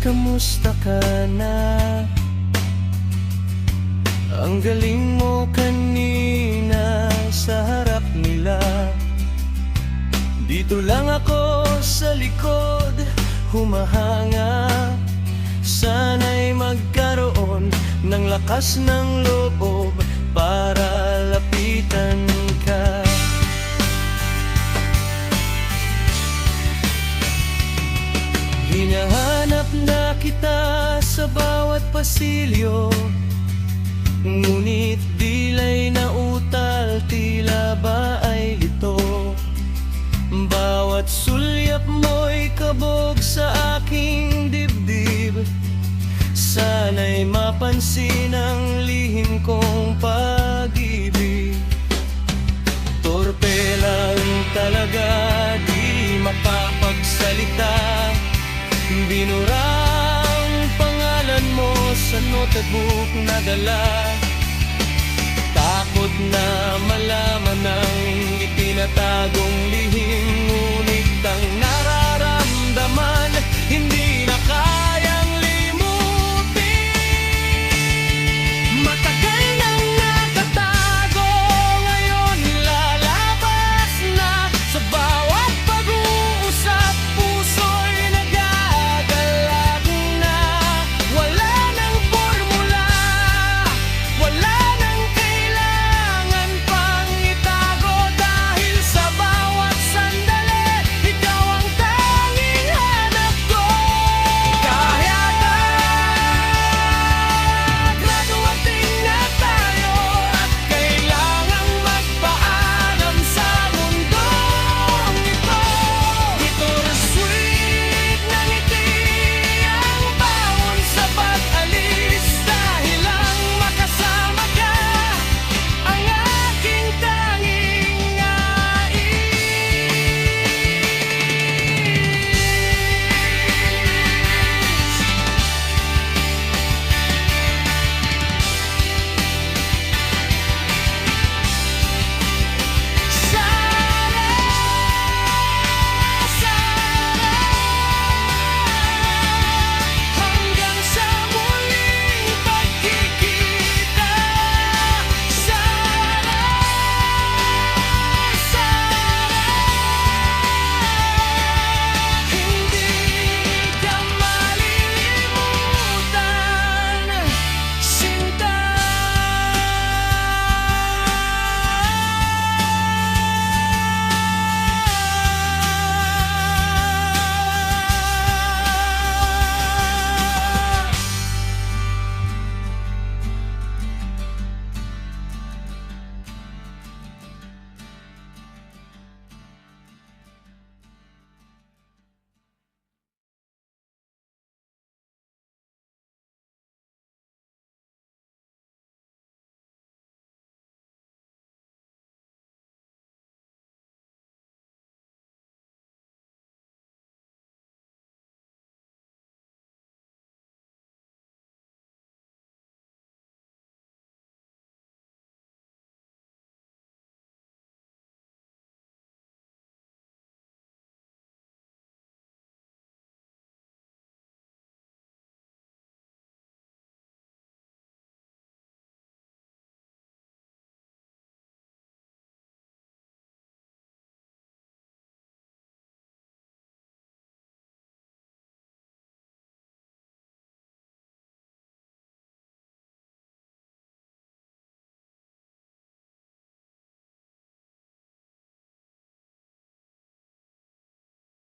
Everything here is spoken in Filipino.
kamusta ka na? Ang galing mo kanina sa harap nila. Dito lang ako sa likod, humahanga. Sana'y magkaroon ng lakas ng loob para lapitan ka. Hinahanap na kita sa bawat pasilyo, ngunit dila'y nautal, tila ba ay lito. Bawat sulyap mo'y kabog sa aking dibdib. Sana'y mapansin ang lihim kong pag-ibig. Torpe lang talaga, di makapagsalita. Binura ang pangalan mo sa notebook na dala. Takot na malaman ang itinatagong lihim.